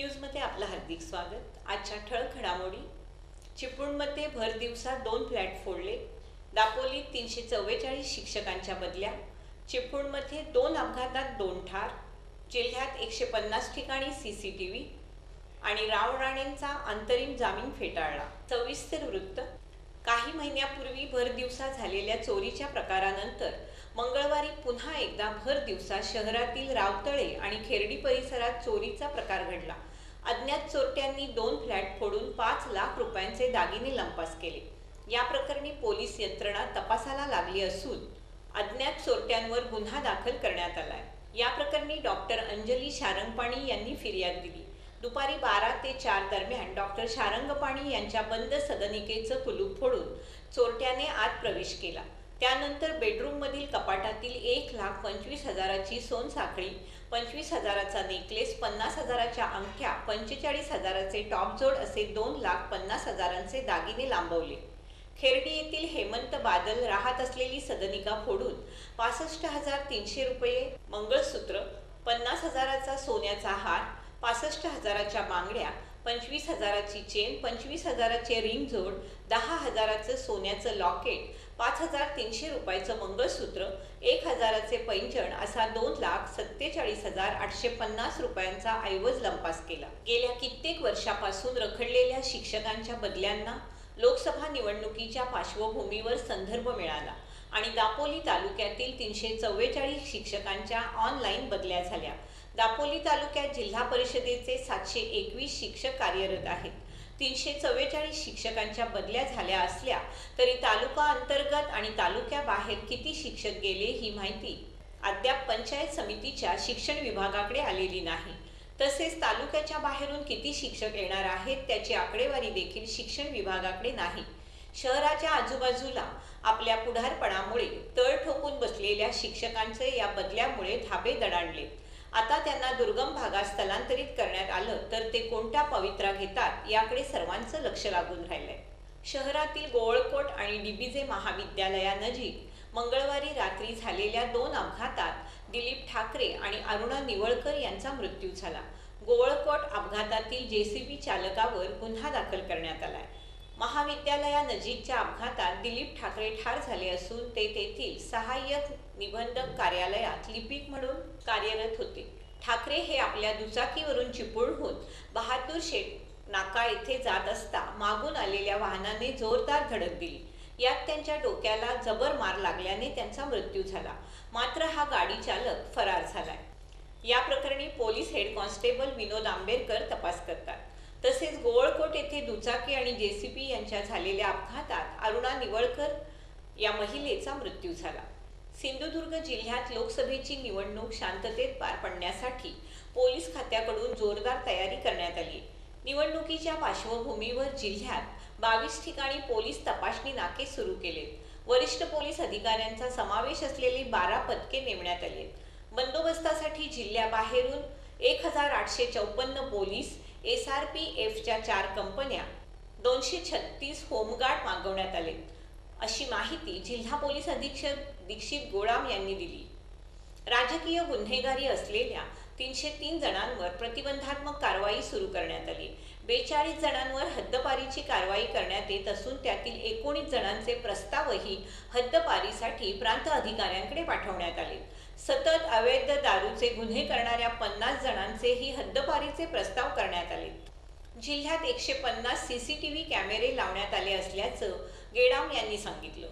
न्यूजमध्ये आपलं हार्दिक स्वागत। आजच्या ठळक घडामोडी। चिपळूणमध्ये भर दिवसात 2 फ्लॅट फोडले। दापोलीत 344 शिक्षकांच्या बदल्या। चिपळूणमध्ये 2 अपघातात 2 ठार। जिल्ह्यात 150 ठिकाणी सीसीटीव्ही आणि राव राणेंचा अंतरिम जामीन फेटाळला। सविस्तर वृत्त। काही महिन्यापूर्वी भर दिवसा झालेल्या चोरीच्या प्रकारानंतर मंगळवारी पुन्हा एकदा भर दिवसा शहरातील रावतळे आणि खेर्डी परिसरात चोरीचा प्रकार घडला। अज्ञात चोरट्यांनी 2 फ्लॅट फोडून 5 लाख रुपयांचे दागिने लंपास केले। या प्रकरणी पोलीस यंत्रणा तपासाला लागली असून अज्ञात चोरट्यांवर गुन्हा दाखल करण्यात आलाय। या प्रकरणी डॉक्टर अंजली शारंगपाणी यांनी फिर्याद दिली। दुपारी 12 ते 4 दरम्यान डॉक्टर शारंगपाणी यांच्या बंद सदनिकेचं कुलूप फोडून चोरट्याने आत प्रवेश केला। त्यानंतर बेडरूममधील कपाटातील 1,25,000ची सोनसाखळी, 25,000चा नेकलेस, 50,000च्या अंगठ्या, 45,000चे टॉपजोड असे 2,50,000चे दागिने लांबवले। खेर्डी येथील हेमंत बादल राहत असलेली सदनिका फोडून 65,300 रुपये मंगळसूत्र, 50,000चा सोन्याचा हार, 65,000च्या बांगड्या, 25,000ची चेन, 25,000चे रिंग जोड, 10,000चं सोन्याचं लॉकेट, 5,300 रुपयाचं मंगळसूत्र, 1,000चे पैंजण असा 2,47,850 रुपयांचा ऐवज लंपास केला। गेल्या कित्येक वर्षापासून रखडलेल्या शिक्षकांच्या बदल्यांना लोकसभा निवडणुकीच्या पार्श्वभूमीवर संदर्भ मिळाला आणि दापोली तालुक्यातील 344 शिक्षकांच्या ऑनलाईन बदल्या झाल्या। दापोली तालुक्यात जिल्हा परिषदेचे 721 शिक्षक कार्यरत आहेत। 344 शिक्षकांच्या बदल्या झाल्या असल्या तरी तालुका अंतर्गत आणि तालुक्याबाहेर किती शिक्षक गेले ही माहिती अद्याप पंचायत समितीच्या शिक्षण विभागाकडे आलेली नाही। तसेच तालुक्याच्या बाहेरून किती शिक्षक येणार आहेत त्याची आकडेवारी देखील शिक्षण विभागाकडे नाही। शहराच्या आजूबाजूला आपल्या पुढारपणामुळे तळ ठोकून बसलेल्या शिक्षकांचे या बदल्यामुळे धाबे दणाणले। आता त्यांना दुर्गम भागात स्थलांतरित करण्यात आलं तर ते कोणत्या पवित्रा घेतात याकडे सर्वांचं लक्ष लागून राहिलंय। शहरातील गोवळकोट आणि डीबीजे महाविद्यालयानजीक मंगळवारी रात्री झालेल्या 2 अपघातात दिलीप ठाकरे आणि अरुणा निवळकर यांचा मृत्यू झाला। गोवळकोट अपघातातील जेसीबी चालकावर गुन्हा दाखल करण्यात आलाय। महाविद्यालयानजीकच्या अपघातात दिलीप ठाकरे ठार झाले असून ते तेथील सहाय्यक निबंधक कार्यालयात लिपिक म्हणून कार्यरत होते। ठाकरे हे आपल्या दुचाकीवरून चिपळूणहून बहादूर शेठ नाका येथे जात असता मागून आलेल्या वाहनाने जोरदार धडक दिली। यात त्यांच्या डोक्याला जबर मार लागल्याने त्यांचा मृत्यू झाला। मात्र हा गाडी चालक फरार झालाय। या प्रकरणी पोलीस हेड कॉन्स्टेबल विनोद आंबेरकर तपास करतात। तसेच गोवळकोट येथे दुचाकी आणि जेसीबी यांच्या झालेल्या अपघातात अरुणा निवळकर या महिलेचा मृत्यू झाला। सिंधुदुर्ग जिल्ह्यात लोकसभेची निवडणूक शांततेत पार पडण्यासाठी पोलीस खात्याकडून जोरदार तयारी करण्यात आली। निवडणुकीच्या पार्श्वभूमीवर जिल्ह्यात 22 ठिकाणी पोलीस तपासणी नाके सुरू केलेत। वरिष्ठ पोलीस अधिकाऱ्यांचा समावेश असलेली 12 पथके नेमण्यात आली। बंदोबस्तासाठी जिल्ह्याबाहेरून 1,854 पोलीस, SRPFच्या 4 कंपन्या, 236 होमगार्ड मागवण्यात आले, अशी माहिती जिल्हा पोलीस अधीक्षक दीक्षित गोळाम यांनी दिली। राजकीय गुन्हेगारी असलेल्या 303 जणांवर प्रतिबंधात्मक कारवाई सुरू करण्यात आली। 42 जणांवर हद्दपारीची कारवाई करण्यात येत असून त्यातील 19 जणांचे प्रस्तावही हद्दपारीसाठी प्रांत अधिकाऱ्यांकडे पाठवण्यात आले। सतत अवैध दारूचे गुन्हे करणाऱ्या 50 जणांचेही हद्दपारीचे प्रस्ताव करण्यात आले। जिल्ह्यात 150 सीसीटीव्ही कॅमेरे लावण्यात आले असल्याचं गेडाम यांनी सांगितलं।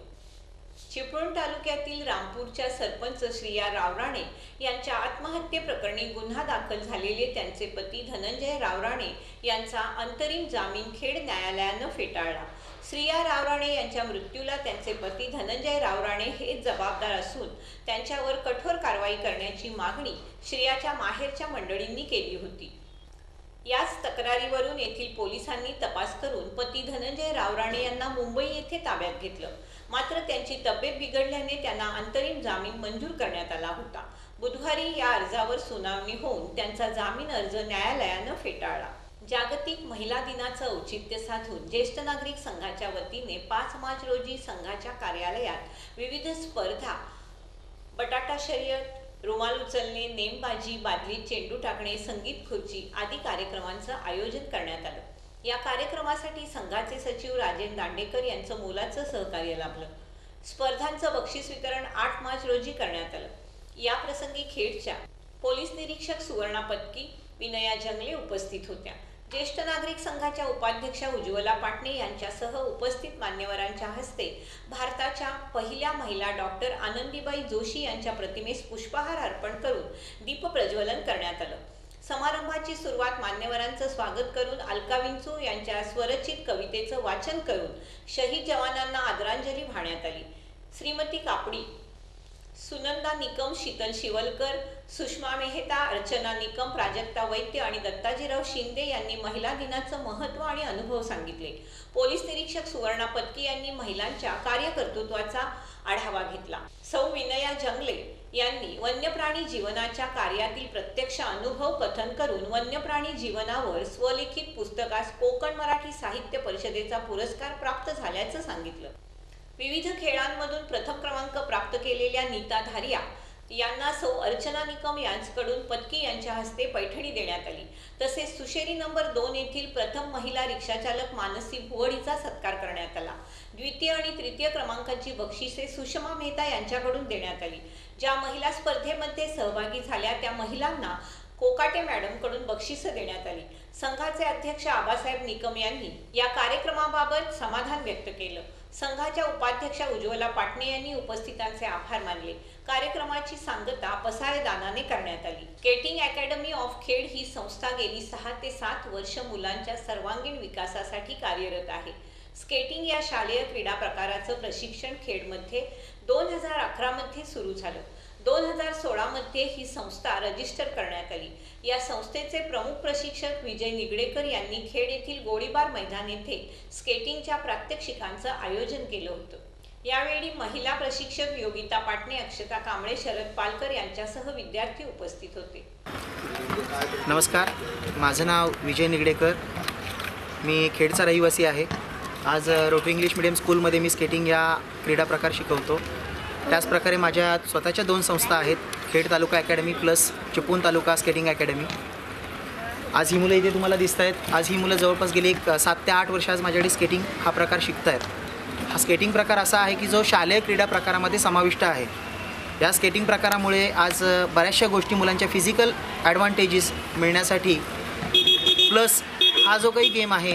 चिपळूण तालुक्यातील रामपूरच्या सरपंच श्रिया रावराणे यांच्या आत्महत्येप्रकरणी गुन्हा दाखल झालेले त्यांचे पती धनंजय रावराणे यांचा अंतरिम जामीन खेड न्यायालयानं फेटाळला। श्रिया रावराणे यांच्या मृत्यूला त्यांचे पती धनंजय रावराणे हेच जबाबदार असून त्यांच्यावर कठोर कारवाई करण्याची मागणी श्रियाच्या माहेरच्या मंडळींनी केली होती। याच तक्रारीवरून येथील पोलिसांनी तपास करून पती धनंजय रावराणे यांना मुंबई येथे ताब्यात घेतलं। मात्र त्यांची तब्येत बिघडल्याने त्यांना अंतरिम जामीन मंजूर करण्यात आला होता। बुधवारी या अर्जावर सुनावणी होऊन त्यांचा जामीन अर्ज न्यायालयानं फेटाळला। जागतिक महिला दिनाचं औचित्य साधून ज्येष्ठ नागरिक संघाच्या वतीने 5 मार्च रोजी संघाच्या कार्यालयात विविध स्पर्धा, बटाटा शर्यत, रुमाल उचलणे, नेमबाजी, बादलीत चेंडू टाकणे, संगीत खुर्ची आदी कार्यक्रमांचं आयोजन करण्यात आलं. या कार्यक्रमासाठी संघाचे सचिव राजेंद्र दांडेकर यांचं मोलाचं सहकार्य लाभलं. स्पर्धांचं बक्षीस वितरण 8 मार्च रोजी करण्यात आलं. या प्रसंगी खेडच्या पोलीस निरीक्षक सुवर्णा पत्की, विनया जंगले उपस्थित होत्या. ज्येष्ठ नागरिक संघाच्या उपाध्यक्षा उज्ज्वला पाटणे यांच्यासह उपस्थित मान्यवरांच्या हस्ते भारताच्या पहिल्या महिला डॉक्टर आनंदीबाई जोशी यांच्या प्रतिमेस पुष्पहार अर्पण करून दीपप्रज्वलन करण्यात आलं. समारंभाची सुरुवात मान्यवरांचं स्वागत करून अलका विंचू यांच्या स्वरचित कवितेचं वाचन करून शहीद जवानांना आदरांजली वाहण्यात आली. श्रीमती कापडी, सुनंदा निकम, शीतल शिवलकर, सुषमा मेहता, अर्चना निकम, प्राजक्ता वैद्य आणि दत्ताजीराव शिंदे यांनी महिला दिनाचं महत्त्व आणि अनुभव सांगितले. पोलीस निरीक्षक सुवर्णा पत्की यांनी महिलांच्या कार्यकर्तृत्वाचा आढावा घेतला. सौ विनया जंगले यांनी वन्यप्राणी जीवनाच्या कार्यातील प्रत्यक्ष अनुभव कथन करून वन्यप्राणी जीवनावर स्वलिखित पुस्तकास कोकण मराठी साहित्य परिषदेचा पुरस्कार प्राप्त झाल्याचं सांगितलं. विविध खेळांमधून प्रथम क्रमांक प्राप्त केलेल्या नीता धारिया यांना सौ अर्चना निकम यांच्याकडून पत्की यांच्या हस्ते पैठणी देण्यात आली. तसेच सुशेरी नंबर 2 येथील प्रथम महिला रिक्षाचालक मानसी भुवडीचा सत्कार करण्यात आला. द्वितीय आणि तृतीय क्रमांकाची बक्षिसे सुषमा मेहता यांच्याकडून देण्यात आली. ज्या महिला स्पर्धेमध्ये सहभागी झाल्या त्या महिलांना कोकाटे मॅडमकडून बक्षिसं देण्यात आली. संघाचे अध्यक्ष आबासाहेब निकम यांनी या कार्यक्रमाबाबत समाधान व्यक्त केलं. संघाच्या उपाध्यक्षा उज्ज्वला पाटणे यांनी उपस्थितांचे आभार मानले. कार्यक्रमाची सांगता पसाळे दानाने करण्यात आली. स्केटिंग अकॅडमी ऑफ खेड ही संस्था गेली 6 ते 7 वर्ष मुलांच्या सर्वांगीण विकासासाठी कार्यरत आहे. स्केटिंग या शालेय क्रीडा प्रकाराचं प्रशिक्षण खेडमध्ये 2011 मध्ये सुरू झालं. 2016 मध्ये ही संस्था रजिस्टर करण्यात आली. या संस्थेचे प्रमुख प्रशिक्षक विजय निगडेकर यांनी खेड येथील गोळीबार मैदान येथे स्केटिंगच्या प्रात्यक्षिकांचं आयोजन केलं होतं. यावेळी महिला प्रशिक्षक योगिता पाटणे, अक्षता कांबळे, शरद पालकर यांच्यासह विद्यार्थी उपस्थित होते. नमस्कार, माझं नाव विजय निगडेकर. मी खेडचा रहिवासी आहे. आज रोटरी इंग्लिश मीडियम स्कूलमध्ये मी स्केटिंग या क्रीडा प्रकार शिकवतो. त्याचप्रकारे माझ्या स्वतःच्या 2 संस्था आहेत, खेड तालुका अकॅडमी प्लस चिपळूण तालुका स्केटिंग अकॅडमी. आज ही मुलं इथे तुम्हाला दिसत आहेत. आज ही मुलं जवळपास गेली 7 ते 8 वर्ष आज माझ्याकडे स्केटिंग हा प्रकार शिकत आहेत. हा स्केटिंग प्रकार असा आहे की जो शालेय क्रीडा प्रकारामध्ये समाविष्ट आहे. या स्केटिंग प्रकारामुळे आज बऱ्याचशा गोष्टी मुलांच्या फिजिकल ॲडव्हान्टेजेस मिळण्यासाठी प्लस हा जो काही गेम आहे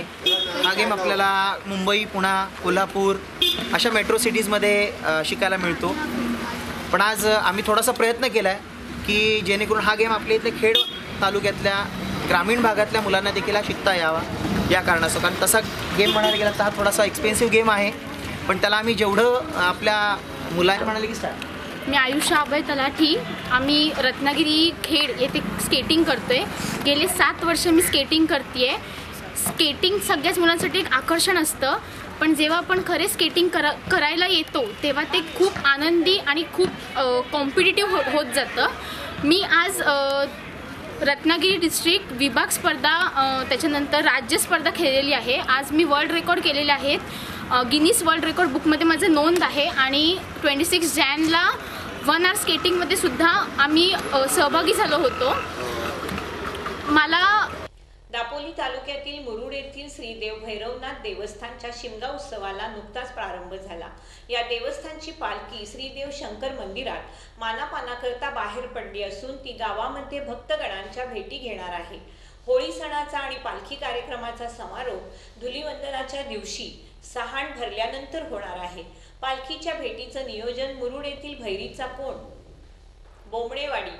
हा गेम आपल्याला मुंबई, पुणा, कोल्हापूर अशा मेट्रो सिटीजमध्ये शिकायला मिळतो. पण आज आम्ही थोडासा प्रयत्न केला आहे की जेणेकरून हा गेम आपल्या इथल्या खेड तालुक्यातल्या ग्रामीण भागातल्या मुलांना देखील शिकता यावा या कारणास्तव. कारण तसा गेम म्हणायला गेला तर हा थोडासा एक्सपेन्सिव्ह गेम आहे, पण त्याला आम्ही जेवढं आपल्या मुलांना म्हणाले की स्टार्ट. मी आयुष्य अभय तलाठी. आम्ही रत्नागिरी खेड येथे स्केटिंग करतो आहे. गेले 7 वर्ष मी स्केटिंग करते आहे. स्केटिंग सगळ्याच मुलांसाठी एक आकर्षण असतं, पण जेव्हा आपण खरे स्केटिंग करायला येतो तेव्हा ते खूप आनंदी आणि खूप कॉम्पिटिटिव्ह होत जातं. मी आज रत्नागिरी डिस्ट्रिक्ट विभाग स्पर्धा त्याच्यानंतर राज्य स्पर्धा खेळलेली आहे. आज मी वर्ल्ड रेकॉर्ड केलेले आहेत. गिनीस वर्ल्ड रेकॉर्ड बुकमध्ये माझं नोंद आहे आणि 26 जॅनला 1 आवर स्केटिंगमध्ये सुद्धा आम्ही सहभागी झालो होतो. मला दापोली तालुक्यातील मुरुड येथील श्री देव भैरवनाथ देवस्थानच्या शिमगा उत्सवाला नुकताच प्रारंभ झाला. या देवस्थानची पालखी श्री देव शंकर मंदिरात मानापानाकरता बाहेर पडली असून ती गावामध्ये भक्तगणांच्या भेटी घेणार आहे. होळी सणाचा आणि पालखी कार्यक्रमाचा समारोप धुलीवंदनाच्या दिवशी सहाण भरल्यानंतर होणार आहे. पालखीच्या भेटीचं नियोजन मुरुड येथील भैरीचा कोण, बोमणेवाडी,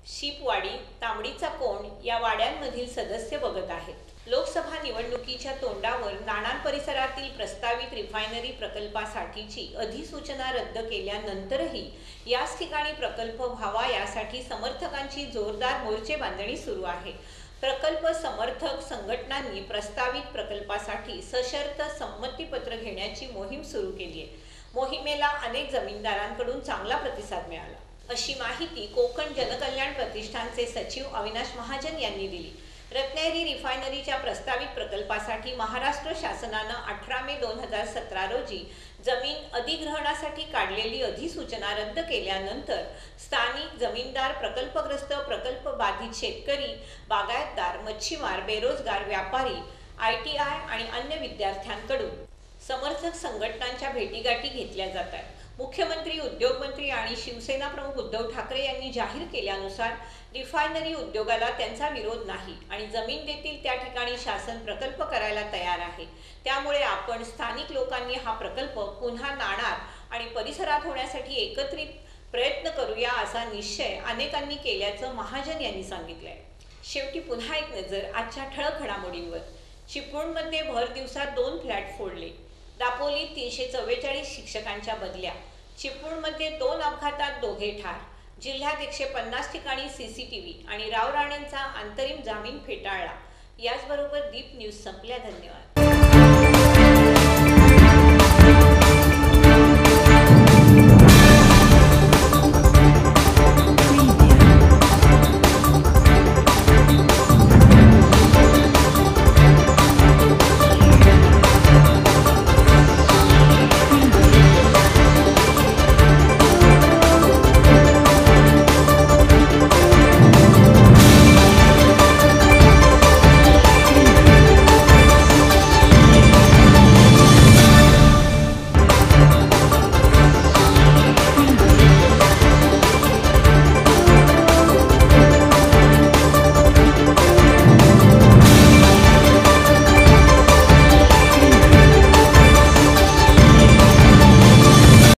शिपवाडी, तांबडीचा कोण या वाड्यांमधील सदस्य बघत आहेत. लोकसभा निवडणुकीच्या तोंडावर नाणार परिसरातील प्रस्तावित रिफायनरी प्रकल्पासाठीची अधिसूचना रद्द केल्यानंतरही याच ठिकाणी प्रकल्प व्हावा यासाठी समर्थकांची जोरदार मोर्चे बांधणी सुरू आहे. प्रकल्प समर्थक संघटनांनी प्रस्तावित प्रकल्पासाठी सशर्त संमतीपत्र घेण्याची मोहीम सुरू केली आहे. मोहिमेला अनेक जमीनदारांकडून चांगला प्रतिसाद मिळाला, अशी माहिती कोकण जनकल्याण प्रतिष्ठानचे सचिव अविनाश महाजन यांनी दिली. रत्नागिरी रिफायनरीच्या प्रस्तावित प्रकल्पासाठी महाराष्ट्र शासनानं 18 मे 2017 रोजी जमीन अधिग्रहणासाठी काढलेली अधिसूचना रद्द केल्यानंतर स्थानिक जमीनदार, प्रकल्पग्रस्त, प्रकल्प बाधित शेतकरी, बागायतदार, मच्छीमार, बेरोजगार, व्यापारी, ITI आणि अन्य विद्यार्थ्यांकडून समर्थक संघटनांच्या भेटीगाठी घेतल्या जात आहेत. मुख्यमंत्री, उद्योगमंत्री आणि शिवसेना प्रमुख उद्धव ठाकरे यांनी जाहीर केल्यानुसार रिफायनरी उद्योगाला त्यांचा विरोध नाही आणि जमीन देतील त्या ठिकाणी शासन प्रकल्प करायला तयार आहे. त्यामुळे आपण स्थानिक लोकांनी हा प्रकल्प पुन्हा नाणार आणि परिसरात होण्यासाठी एकत्रित प्रयत्न करूया असा निश्चय अनेकांनी केल्याचं महाजन यांनी सांगितलंय. शेवटी पुन्हा एक नजर आजच्या ठळक घडामोडींवर. चिपळूणमध्ये भर दिवसात 2 फ्लॅट फोडले. दापोलीत 344 शिक्षकांच्या बदल्या. चिपळूणमध्ये 2 अपघातात 2 ठार. जिल्ह्यात 150 ठिकाणी CCTV आणि राव राणेंचा अंतरिम जामीन फेटाळला. याचबरोबर दीप न्यूज संपल्या. धन्यवाद.